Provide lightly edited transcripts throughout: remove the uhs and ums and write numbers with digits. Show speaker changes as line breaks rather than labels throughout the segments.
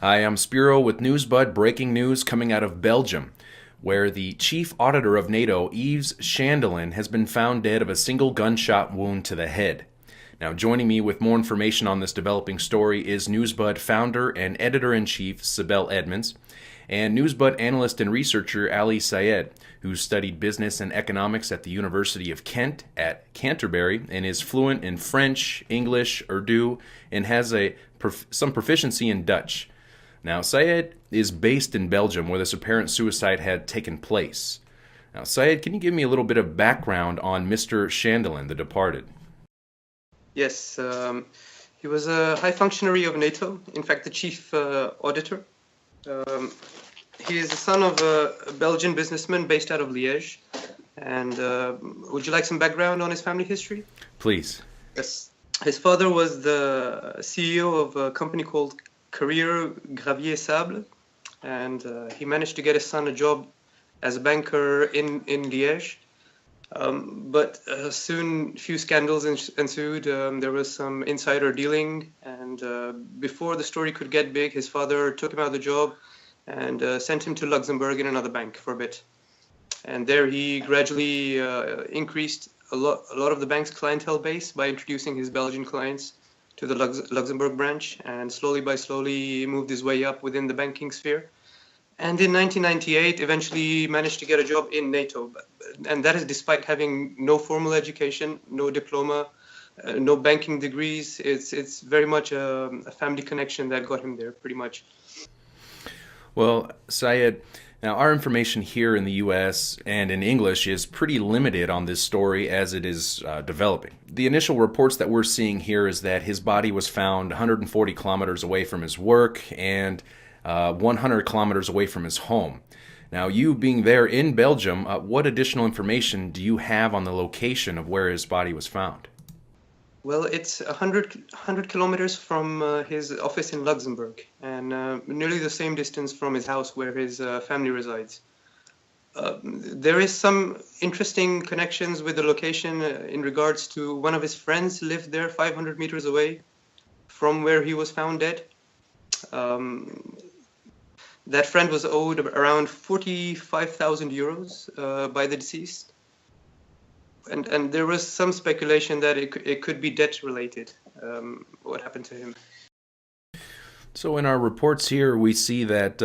Hi, I'm Spiro with NewsBud breaking news coming out of Belgium, where the chief auditor of Nato, Yves Chandelin, has been found dead of a single gunshot wound to the head. Now, joining me with more information on this developing story is NewsBud founder and editor-in-chief Sibel Edmonds, and NewsBud analyst and researcher Ali Sayed, who studied business and economics at the University of Kent at Canterbury and is fluent in French, English, Urdu, and has some proficiency in Dutch. Now, Sayed is based in Belgium, where this apparent suicide had taken place. Now, Sayed, can you give me a little bit of background on Mr. Chandelin, the departed?
Yes, he was a high functionary of NATO, in fact, the chief auditor. Um, he is the son of a Belgian businessman based out of Liège. And would you like some background on his family history?
Please.
Yes. His father was the CEO of a company called Carrier Gravier Sable, and he managed to get his son a job as a banker in Liège. But soon a few scandals ensued. There was some insider dealing, and before the story could get big, his father took him out of the job and sent him to Luxembourg in another bank for a bit. And there he gradually increased a lot of the bank's clientele base by introducing his Belgian clients to the Luxembourg branch, and slowly moved his way up within the banking sphere. And in 1998, eventually managed to get a job in NATO, and that is despite having no formal education, no diploma, no banking degrees. It's very much a family connection that got him there, pretty much.
Well, Syed, now our information here in the U.S. and in English is pretty limited on this story as it is developing. The initial reports that we're seeing here is that his body was found 140 kilometers away from his work and 100 kilometers away from his home. Now, you being there in Belgium, what additional information do you have on the location of where his body was found?
Well, it's 100 kilometers from his office in Luxembourg, and nearly the same distance from his house where his family resides. There is some interesting connections with the location in regards to one of his friends lived there 500 meters away from where he was found dead. That friend was owed around 45,000 euros by the deceased. And there was some speculation that it could be debt related, what happened to him.
So in our reports here, we see that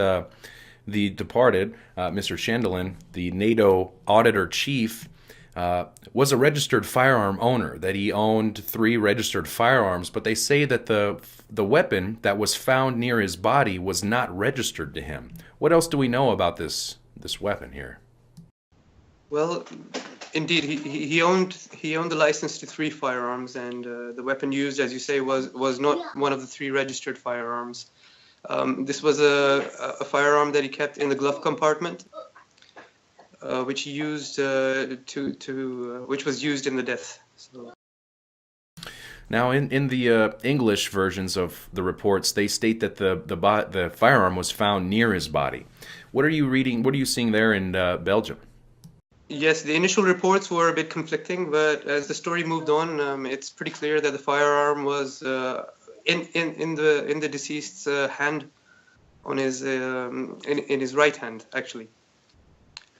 the departed, Mr. Chandelin, the NATO auditor chief, was a registered firearm owner, that he owned 3 registered firearms, but they say that the weapon that was found near his body was not registered to him. What else do we know about this weapon here?
Well, indeed, he owned the license to 3 firearms, and the weapon used, as you say, was not one of the 3 registered firearms. This was a firearm that he kept in the glove compartment, which he used which was used in the death. So.
Now, in the English versions of the reports, they state that the firearm was found near his body. What are you reading? What are you seeing there in Belgium?
Yes, the initial reports were a bit conflicting, but as the story moved on, it's pretty clear that the firearm was in the deceased's hand, on his in his right hand, actually.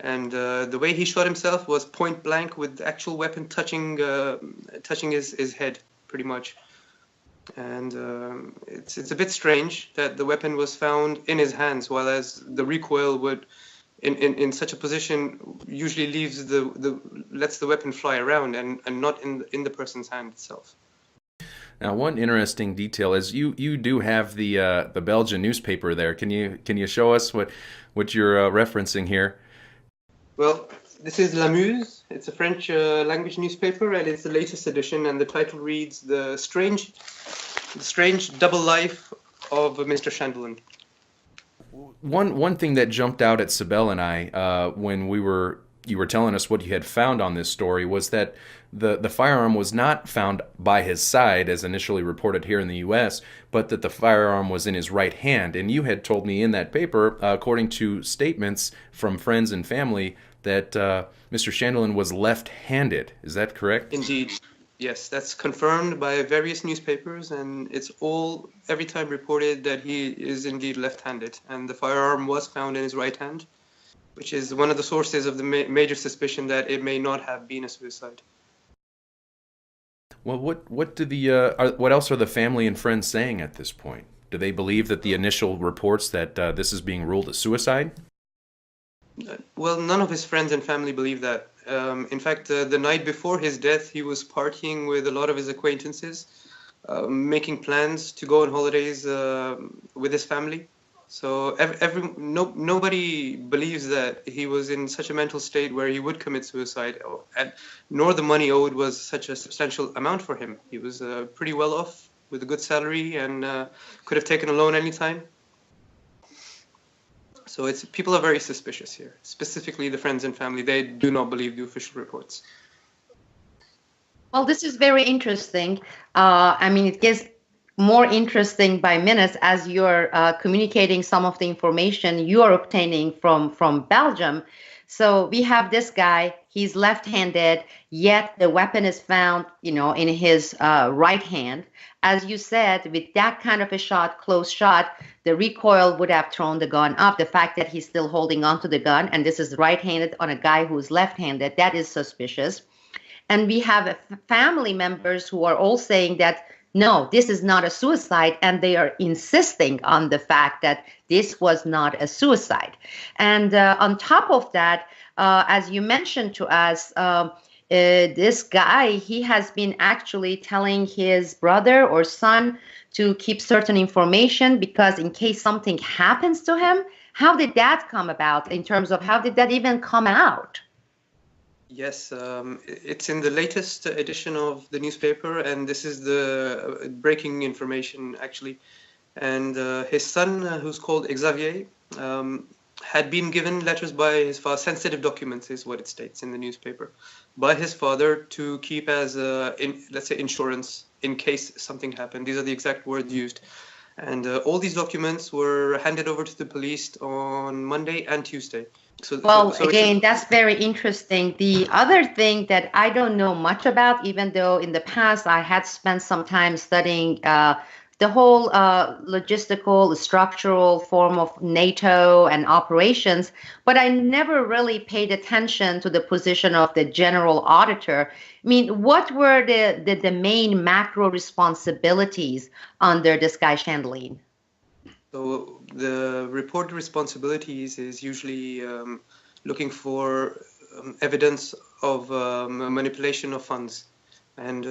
And the way he shot himself was point blank, with the actual weapon touching his head, pretty much. And it's a bit strange that the weapon was found in his hands, while as the recoil would, in such a position, usually lets the weapon fly around and not in the person's hand itself.
Now, one interesting detail is you do have the Belgian newspaper there. Can you show us what you're referencing here?
Well, this is La Muse. It's a French language newspaper, and it's the latest edition. And the title reads "The Strange Double Life of Mr. Chandelin."
One thing that jumped out at Sibel and I when you were telling us what you had found on this story was that the firearm was not found by his side, as initially reported here in the U.S., but that the firearm was in his right hand. And you had told me in that paper, according to statements from friends and family, that Mr. Chandelin was left-handed. Is that correct?
Indeed. Yes, that's confirmed by various newspapers, and it's all every time reported that he is indeed left-handed, and the firearm was found in his right hand, which is one of the sources of the major suspicion that it may not have been a suicide.
Well, what else are the family and friends saying at this point? Do they believe that the initial reports that this is being ruled a suicide?
Well, none of his friends and family believe that. In fact, the night before his death, he was partying with a lot of his acquaintances, making plans to go on holidays with his family. So nobody believes that he was in such a mental state where he would commit suicide, and nor the money owed was such a substantial amount for him. He was pretty well off with a good salary and could have taken a loan anytime. So people are very suspicious here, specifically the friends and family. They do not believe the official reports.
Well, this is very interesting. I mean, it gets more interesting by minutes as you're communicating some of the information you are obtaining from Belgium. So we have this guy, he's left-handed, yet the weapon is found, in his right hand. As you said, with that kind of a shot, close shot, the recoil would have thrown the gun up. The fact that he's still holding onto the gun, and this is right-handed on a guy who's left-handed, that is suspicious. And we have family members who are all saying that, no, this is not a suicide, and they are insisting on the fact that this was not a suicide. And on top of that, as you mentioned to us, this guy, he has been actually telling his brother or son to keep certain information because in case something happens to him. How did that come about in terms of how did that even come out?
Yes, it's in the latest edition of the newspaper, and this is the breaking information, actually. And his son, who's called Xavier, had been given letters by his father, sensitive documents is what it states in the newspaper, by his father to keep as, let's say, insurance in case something happened. These are the exact words used. And all these documents were handed over to the police on Monday and Tuesday.
So again, that's very interesting. The other thing that I don't know much about, even though in the past I had spent some time studying the whole logistical, structural form of NATO and operations, but I never really paid attention to the position of the general auditor. I mean, what were the main macro responsibilities under this guy Chandelier?
So the reported responsibilities is usually looking for evidence of manipulation of funds and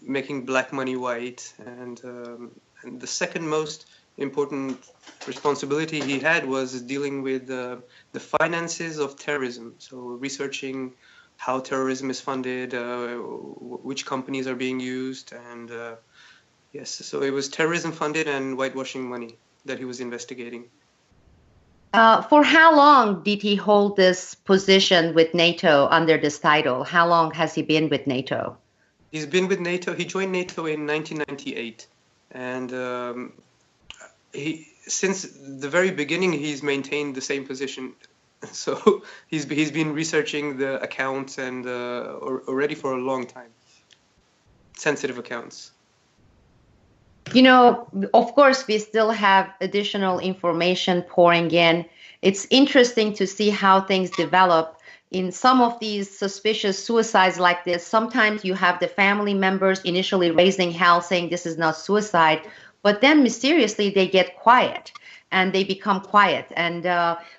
making black money white. And the second most important responsibility he had was dealing with the finances of terrorism. So researching how terrorism is funded, which companies are being used, and yes, so it was terrorism funded and whitewashing money that he was investigating.
For how long did he hold this position with NATO under this title? How long has he been with NATO?
He's been with NATO. He joined NATO in 1998, and since the very beginning he's maintained the same position. So he's been researching the accounts and already for a long time, sensitive accounts.
Of course, we still have additional information pouring in. It's interesting to see how things develop. In some of these suspicious suicides like this, sometimes you have the family members initially raising hell saying this is not suicide, but then mysteriously they get quiet and they become quiet. And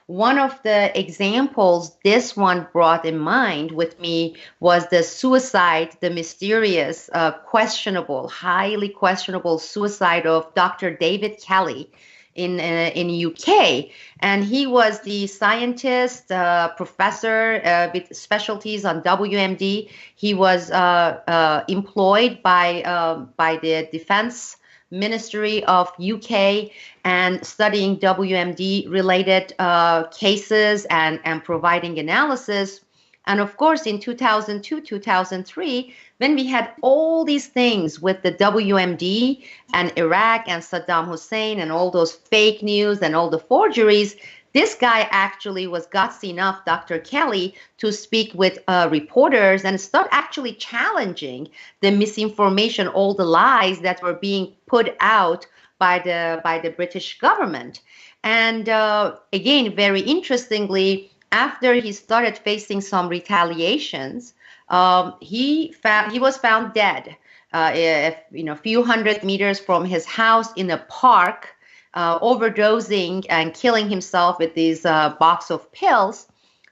one of the examples this one brought in mind with me was the suicide, the mysterious, questionable, highly questionable suicide of Dr. David Kelly in UK. And he was the scientist, professor with specialties on WMD. He was employed by the Defense Ministry of UK and studying WMD related cases and providing analysis. And of course, in 2002, 2003, when we had all these things with the WMD and Iraq and Saddam Hussein and all those fake news and all the forgeries, This guy actually was gutsy enough, Dr. Kelly, to speak with reporters and start actually challenging the misinformation, all the lies that were being put out by the British government. And again, very interestingly, after he started facing some retaliations, he was found dead, a few hundred meters from his house in a park, overdosing and killing himself with these box of pills.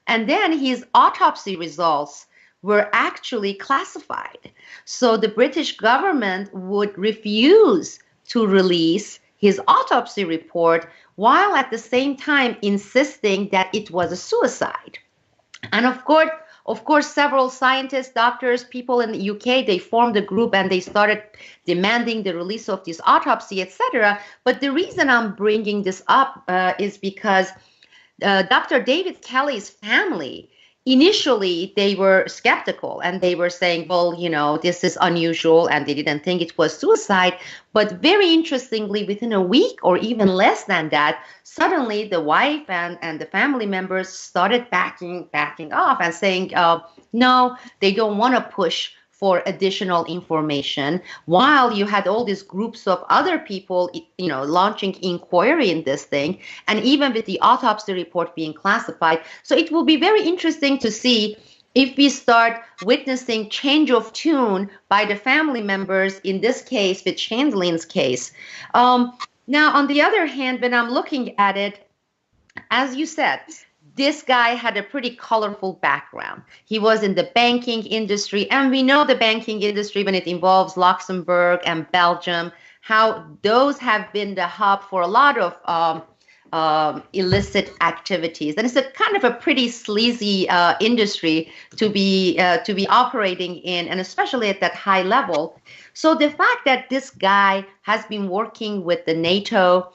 And then his autopsy results were actually classified. So the British government would refuse to release his autopsy report, while at the same time insisting that it was a suicide. And of course, several scientists, doctors, people in the UK, they formed a group and they started demanding the release of this autopsy, etc. But the reason I'm bringing this up is because Dr. David Kelly's family, initially they were skeptical and they were saying, well, this is unusual, and they didn't think it was suicide. But very interestingly, within a week or even less than that, suddenly the wife and the family members started backing off and saying, no, they don't want to push for additional information, while you had all these groups of other people, launching inquiry in this thing, and even with the autopsy report being classified. So it will be very interesting to see if we start witnessing change of tune by the family members, in this case, with Chandlin's case. Now, on the other hand, when I'm looking at it, as you said, this guy had a pretty colorful background. He was in the banking industry, and we know the banking industry, when it involves Luxembourg and Belgium, how those have been the hub for a lot of illicit activities. And it's a kind of a pretty sleazy industry to be operating in, and especially at that high level. So the fact that this guy has been working with the Nato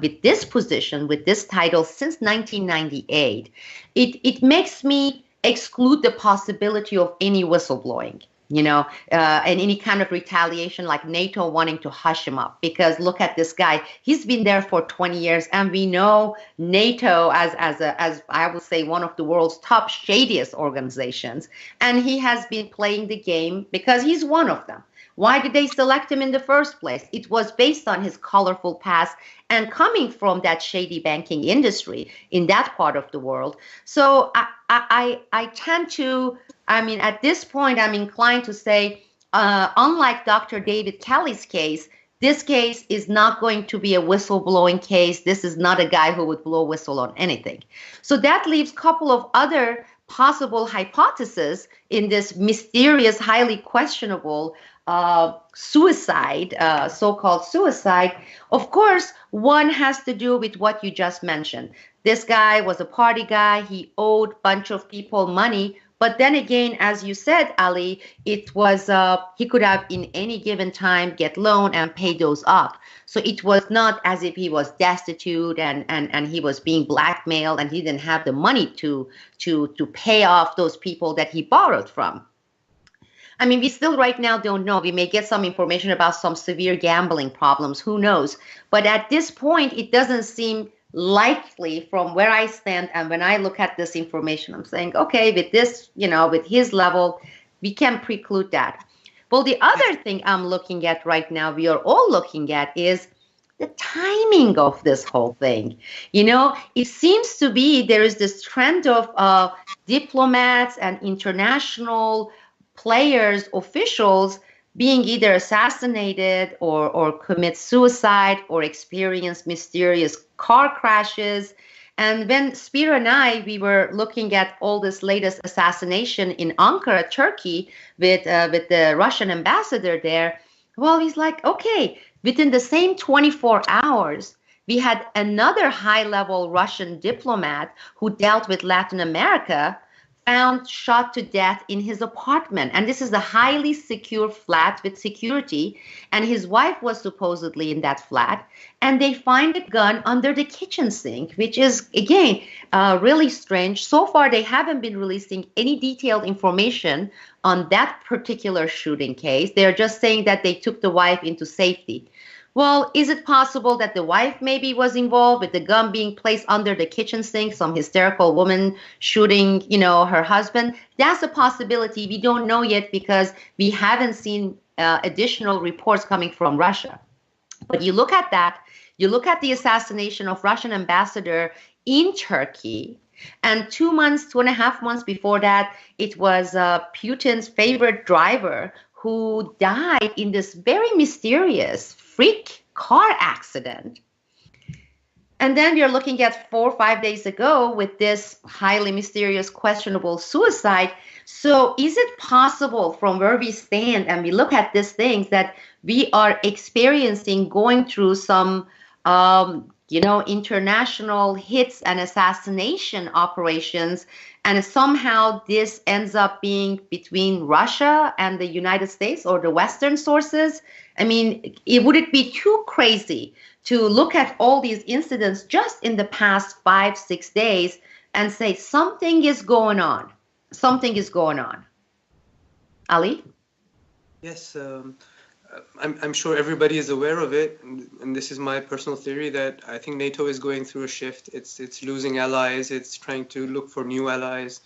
with this position, with this title since 1998, it makes me exclude the possibility of any whistleblowing, and any kind of retaliation like NATO wanting to hush him up. Because look at this guy, he's been there for 20 years, and we know NATO as I would say one of the world's top shadiest organizations, and he has been playing the game because he's one of them. Why did they select him in the first place? It was based on his colorful past and coming from that shady banking industry in that part of the world. So I tend to, at this point, I'm inclined to say, unlike Dr. David Kelly's case, this case is not going to be a whistleblowing case. This is not a guy who would blow whistle on anything. So that leaves a couple of other possible hypotheses in this mysterious, highly questionable suicide, so-called suicide. Of course, one has to do with what you just mentioned. This guy was a party guy. He owed a bunch of people money. But then again, as you said, Ali, it was he could have in any given time get loan and pay those up. So it was not as if he was destitute and he was being blackmailed and he didn't have the money to pay off those people that he borrowed from. We still right now don't know. We may get some information about some severe gambling problems. Who knows? But at this point, it doesn't seem likely from where I stand. And when I look at this information, I'm saying, okay, with this, with his level, we can preclude that. Well, the other thing I'm looking at right now, we are all looking at, is the timing of this whole thing. It seems to be there is this trend of diplomats and international players, officials, being either assassinated or commit suicide or experience mysterious car crashes. And when Spiro and I, we were looking at all this latest assassination in Ankara, Turkey, with the Russian ambassador there, well, he's like, okay, within the same 24 hours, we had another high-level Russian diplomat who dealt with Latin America found shot to death in his apartment. And this is a highly secure flat with security. And his wife was supposedly in that flat. And they find a gun under the kitchen sink, which is, again, really strange. So far, they haven't been releasing any detailed information on that particular shooting case. They're just saying that they took the wife into safety. Well, is it possible that the wife maybe was involved with the gun being placed under the kitchen sink, some hysterical woman shooting, her husband? That's a possibility. We don't know yet because we haven't seen additional reports coming from Russia. But you look at that, you look at the assassination of Russian ambassador in Turkey, and 2.5 months before that, it was Putin's favorite driver who died in this very mysterious freak car accident. And then we're looking at 4 or 5 days ago with this highly mysterious, questionable suicide. So is it possible from where we stand and we look at these things that we are experiencing, going through some, international hits and assassination operations, and somehow this ends up being between Russia and the United States or the Western sources? I mean, would it be too crazy to look at all these incidents just in the past 5-6 days and say something is going on? Something is going on. Ali?
Yes, I'm sure everybody is aware of it, and this is my personal theory that I think NATO is going through a shift. It's losing allies. It's trying to look for new allies.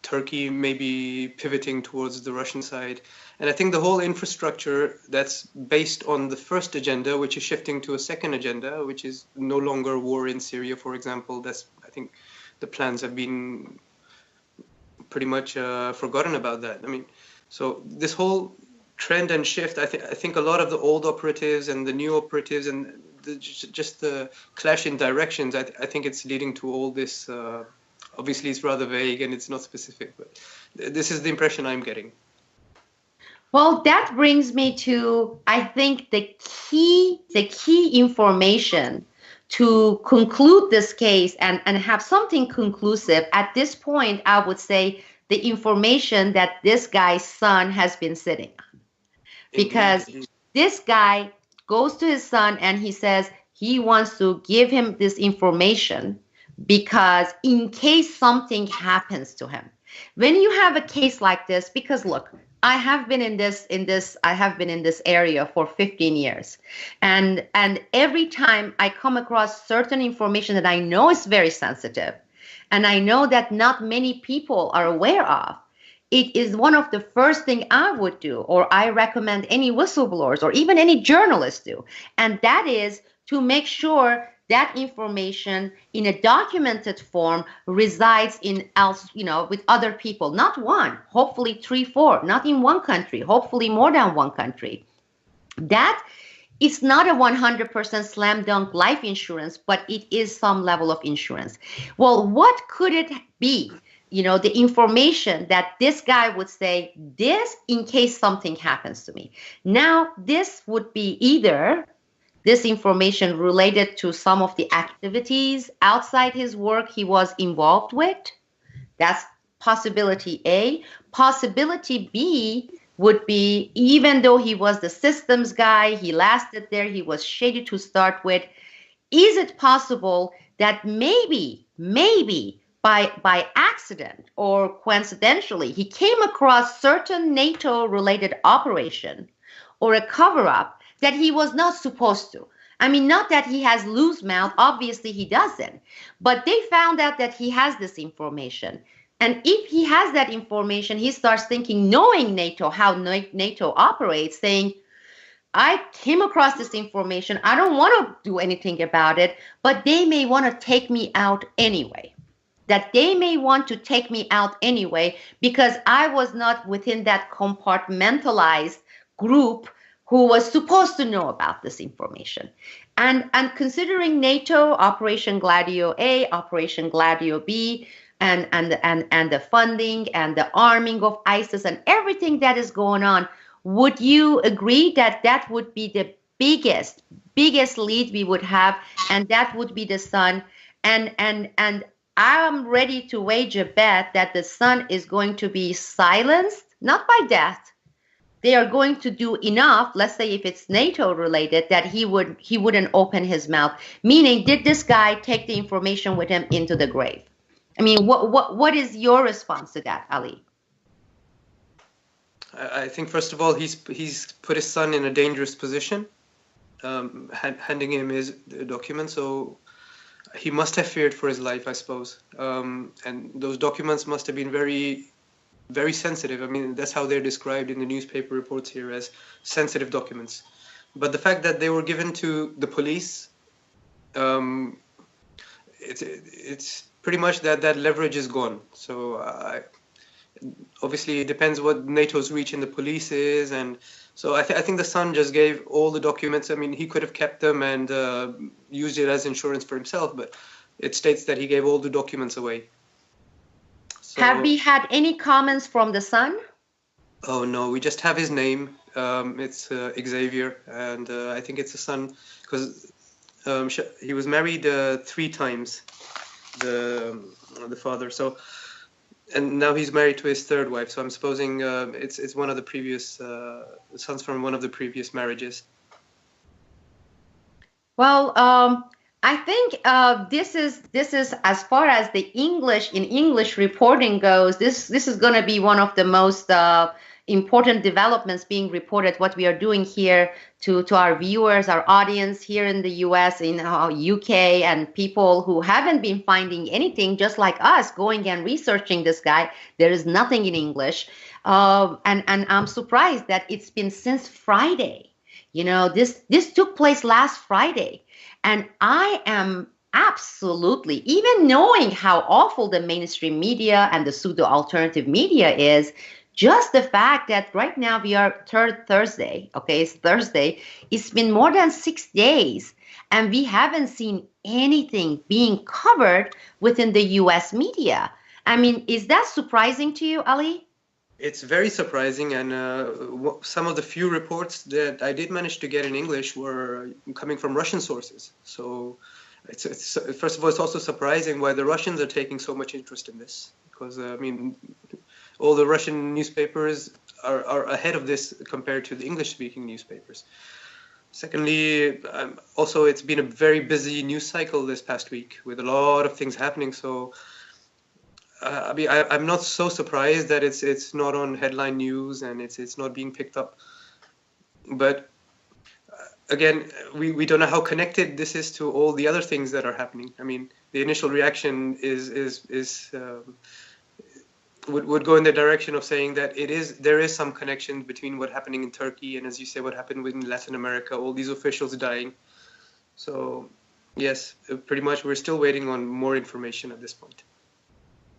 Turkey may be pivoting towards the Russian side. And I think the whole infrastructure that's based on the first agenda, which is shifting to a second agenda, which is no longer war in Syria, for example, I think the plans have been pretty much forgotten about that. I mean, so this whole trend and shift, I think a lot of the old operatives and the new operatives and just the clash in directions, I think it's leading to all this. Obviously, it's rather vague and it's not specific, but this is the impression I'm getting.
Well, that brings me to, I think, the key information to conclude this case and have something conclusive. At this point, I would say the information that this guy's son has been sitting on. Because this guy goes to his son and he says he wants to give him this information because in case something happens to him. When you have a case like this, because look, I have been in this area for 15 years. And every time I come across certain information that I know is very sensitive, and I know that not many people are aware of, it is one of the first thing I would do, or I recommend any whistleblowers or even any journalists do. And that is to make sure that information in a documented form resides with other people, not one, hopefully 3, 4, not in one country, hopefully more than one country. That is not a 100% slam dunk life insurance, but it is some level of insurance. Well, what could it be? The information that this guy would say, this in case something happens to me. Now, this would be either this information related to some of the activities outside his work he was involved with. That's possibility A. Possibility B would be, even though he was the systems guy, he lasted there, he was shady to start with, is it possible that maybe by accident or coincidentally, he came across certain NATO-related operation or a cover-up that he was not supposed to? I mean, not that he has loose mouth, obviously he doesn't, but they found out that he has this information. And if he has that information, he starts thinking, knowing NATO, how NATO operates, saying, I came across this information, I don't want to do anything about it, but they may want to take me out anyway. That they may want to take me out anyway because I was not within that compartmentalized group who was supposed to know about this information. And considering NATO, Operation Gladio A, Operation Gladio B, and the funding and the arming of ISIS and everything that is going on, would you agree that that would be the biggest lead we would have, and that would be the son? And I'm ready to wager a bet that the son is going to be silenced, not by death. They are going to do enough, let's say if it's NATO related, that he wouldn't open his mouth. Meaning, did this guy take the information with him into the grave? I mean, what is your response to that, Ali?
I think first of all, he's put his son in a dangerous position. handing him his documents. So he must have feared for his life, I suppose. And those documents must have been very, very sensitive. I mean, that's how they're described in the newspaper reports here, as sensitive documents. But the fact that they were given to the police, it's pretty much that leverage is gone. So obviously it depends what NATO's reach in the police is, and so I think the son just gave all the documents. I mean, he could have kept them and used it as insurance for himself, but it states that he gave all the documents away. So,
have we had any comments from the son?
Oh no, we just have his name. It's Xavier, and I think it's a son because he was married 3 times, the father. So, and now he's married to his 3rd wife. So I'm supposing it's one of the previous sons from one of the previous marriages.
Well, I think this is as far as the English reporting goes. This is going to be one of the most important developments being reported. What we are doing here to our viewers, our audience here in the U.S., in UK, and people who haven't been finding anything, just like us, going and researching this guy. There is nothing in English, and I'm surprised that it's been since Friday. You know, this took place last Friday. And I am absolutely, even knowing how awful the mainstream media and the pseudo-alternative media is, just the fact that right now we are Thursday, okay, it's Thursday, it's been more than 6 days, and we haven't seen anything being covered within the US media. I mean, is that surprising to you, Ali?
It's very surprising, and some of the few reports that I did manage to get in English were coming from Russian sources. So, it's first of all, it's also surprising why the Russians are taking so much interest in this, because I mean, all the Russian newspapers are ahead of this compared to the English-speaking newspapers. Secondly, also it's been a very busy news cycle this past week with a lot of things happening. So. I mean, I'm not so surprised that it's not on headline news and it's not being picked up. But again, we don't know how connected this is to all the other things that are happening. I mean, the initial reaction would go in the direction of saying that there is some connection between what's happening in Turkey and, as you say, what happened in Latin America, all these officials dying. So yes, pretty much we're still waiting on more information at this point.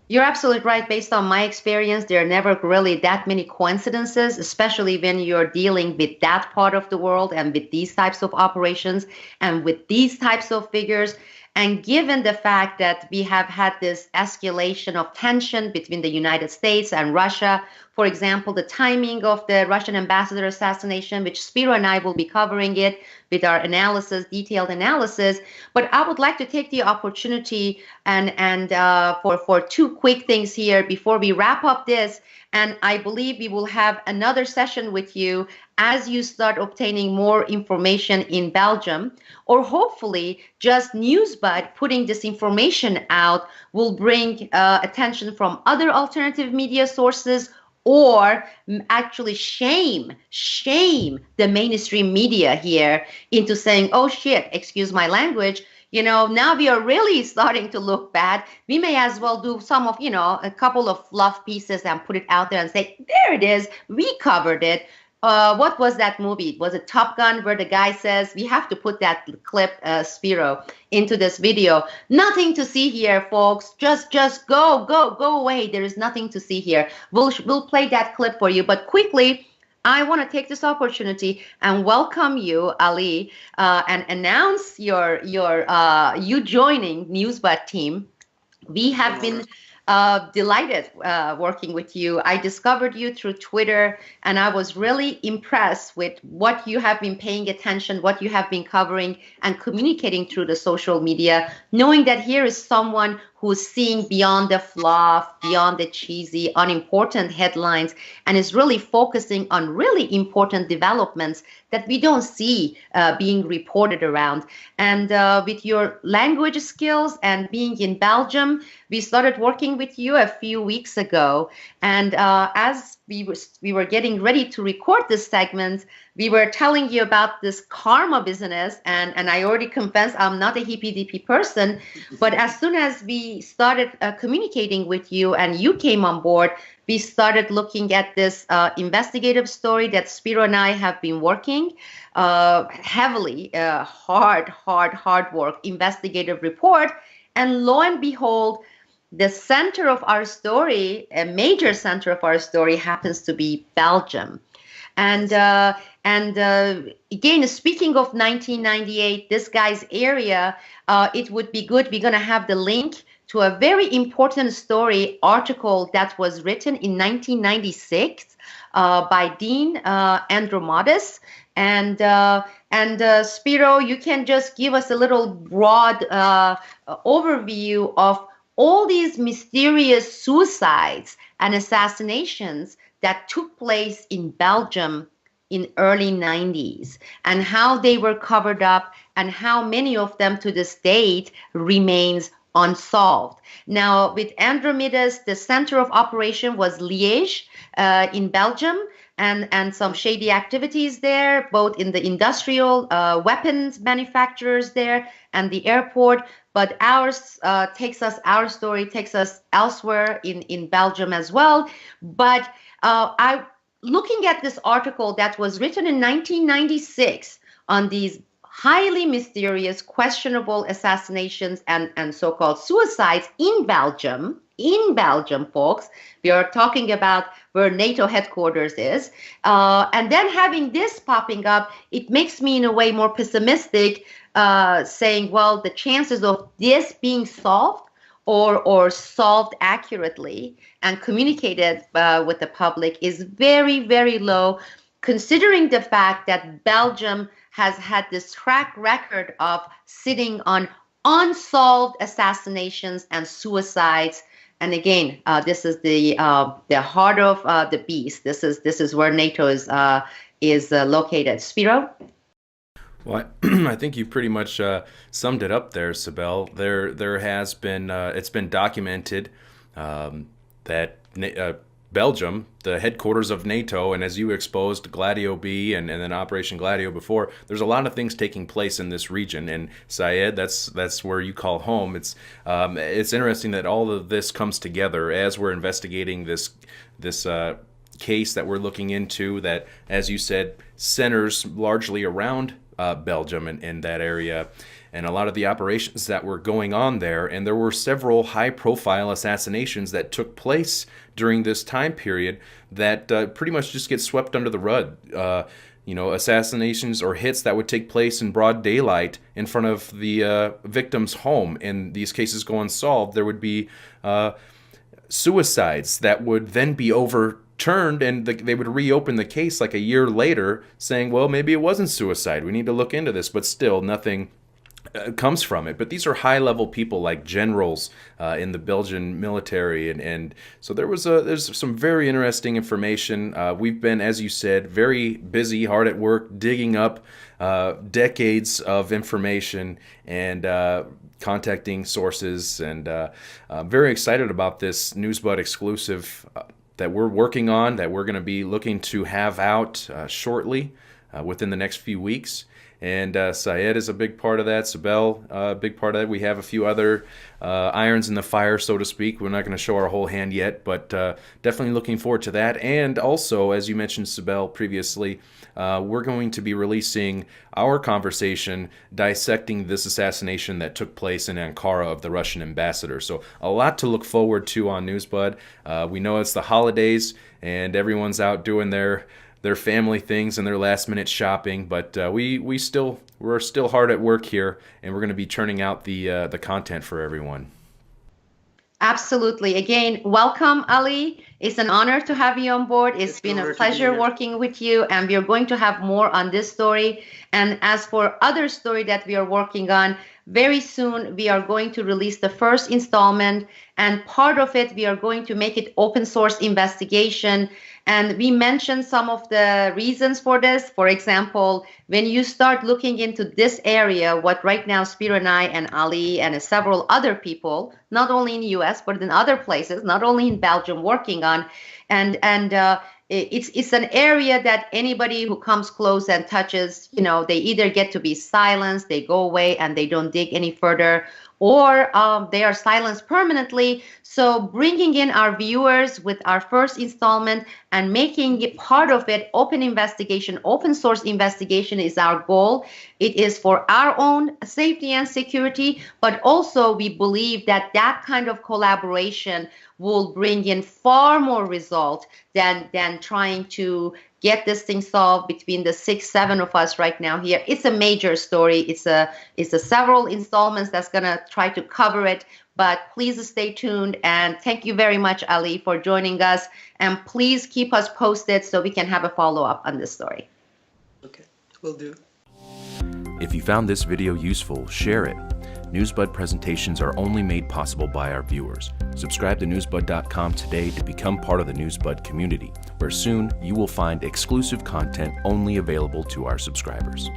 You're absolutely right. Based on my experience, there are never really that many coincidences, especially when you're dealing with that part of the world and with these types of operations and with these types of figures. And given the fact that we have had this escalation of tension between the United States and Russia, for example, the timing of the Russian ambassador assassination, which Spiro and I will be covering it with our analysis, detailed analysis. But I would like to take the opportunity and for 2 quick things here before we wrap up this. And I believe we will have another session with you as you start obtaining more information in Belgium, or hopefully just NewsBud putting this information out will bring attention from other alternative media sources, or actually shame the mainstream media here into saying, oh shit, excuse my language, you know, now we are really starting to look bad. We may as well do a couple of fluff pieces and put it out there and say, there it is, we covered it. What was that movie? Was it Top Gun, where the guy says, we have to put that clip, Spiro, into this video? Nothing to see here, folks. Just go away. There is nothing to see here. We'll play that clip for you. But quickly, I want to take this opportunity and welcome you, Ali, and announce you joining NewsBud team. We have been delighted working with you. I discovered you through Twitter, and I was really impressed with what you have been paying attention, what you have been covering and communicating through the social media, knowing that here is someone who's seeing beyond the fluff, beyond the cheesy, unimportant headlines, and is really focusing on really important developments that we don't see being reported around. And with your language skills and being in Belgium, we started working with you a few weeks ago. And as we were getting ready to record this segment, we were telling you about this karma business, and I already confessed I'm not a hippy-dippy person, but as soon as we started communicating with you and you came on board, we started looking at this investigative story that Spiro and I have been working heavily, hard work, investigative report, and lo and behold, the center of our story, a major center of our story, happens to be Belgium. And again, speaking of 1998, this guy's area, it would be good. We're going to have the link to a very important story article that was written in 1996 by Dean Andromedis. And Spiro, you can just give us a little broad overview of all these mysterious suicides and assassinations that took place in Belgium in early 90s, and how they were covered up, and how many of them to this date remains unsolved. Now, with Andromedas, the center of operation was Liège in Belgium, and some shady activities there, both in the industrial weapons manufacturers there and the airport. But our story takes us elsewhere in Belgium as well. But looking at this article that was written in 1996 on these highly mysterious, questionable assassinations and so-called suicides in Belgium, folks. We are talking about where NATO headquarters is. And then having this popping up, it makes me in a way more pessimistic, saying, well, the chances of this being solved or solved accurately and communicated with the public is very, very low, considering the fact that Belgium has had this track record of sitting on unsolved assassinations and suicides. And again, this is the heart of the beast. This is where NATO is located. Spiro?
Well, I think you pretty much summed it up there, Sibel. There has been it's been documented that Belgium, the headquarters of NATO, and as you exposed, Gladio B and then Operation Gladio before, there's a lot of things taking place in this region. And Syed, that's where you call home. It's interesting that all of this comes together as we're investigating this case that we're looking into that, as you said, centers largely around Belgium and that area, and a lot of the operations that were going on there. And there were several high-profile assassinations that took place during this time period that pretty much just get swept under the rug. Assassinations or hits that would take place in broad daylight in front of the victim's home, and these cases go unsolved. There would be suicides that would then be overturned, and they would reopen the case like a year later saying, well, maybe it wasn't suicide. We need to look into this, but still nothing comes from it. But these are high-level people like generals in the Belgian military, and so there's some very interesting information. We've been, as you said, very busy, hard at work, digging up decades of information and contacting sources, and I'm very excited about this NewsBud exclusive that we're working on, that we're going to be looking to have out shortly within the next few weeks. And Syed is a big part of that. Sibel, a big part of that. We have a few other irons in the fire, so to speak. We're not going to show our whole hand yet, but definitely looking forward to that. And also, as you mentioned, Sibel, previously, we're going to be releasing our conversation dissecting this assassination that took place in Ankara of the Russian ambassador. So a lot to look forward to on NewsBud. We know it's the holidays, and everyone's out doing their family things and their last-minute shopping, but we're still hard at work here, and we're going to be churning out the content for everyone.
Absolutely. Again, welcome, Ali. It's an honor to have you on board. It's been a pleasure working with you, and we are going to have more on this story. And as for other story that we are working on, very soon we are going to release the first installment, and part of it we are going to make it open source investigation. And we mentioned some of the reasons for this. For example, when you start looking into this area, what right now Spiro and I and Ali and several other people, not only in the US, but in other places, not only in Belgium, working on, it's an area that anybody who comes close and touches, they either get to be silenced, they go away and they don't dig any further, or they are silenced permanently. So bringing in our viewers with our first installment and making it part of it, open investigation, open source investigation is our goal. It is for our own safety and security, but also we believe that that kind of collaboration will bring in far more result than trying to get this thing solved between the 6-7 of us right now here. It's a major story. It's a several installments that's gonna try to cover it. But please stay tuned, and thank you very much, Ali, for joining us. And please keep us posted so we can have a follow-up on this story.
Okay, will do.
If you found this video useful, share it. NewsBud presentations are only made possible by our viewers. Subscribe to newsbud.com today to become part of the NewsBud community, where soon you will find exclusive content only available to our subscribers.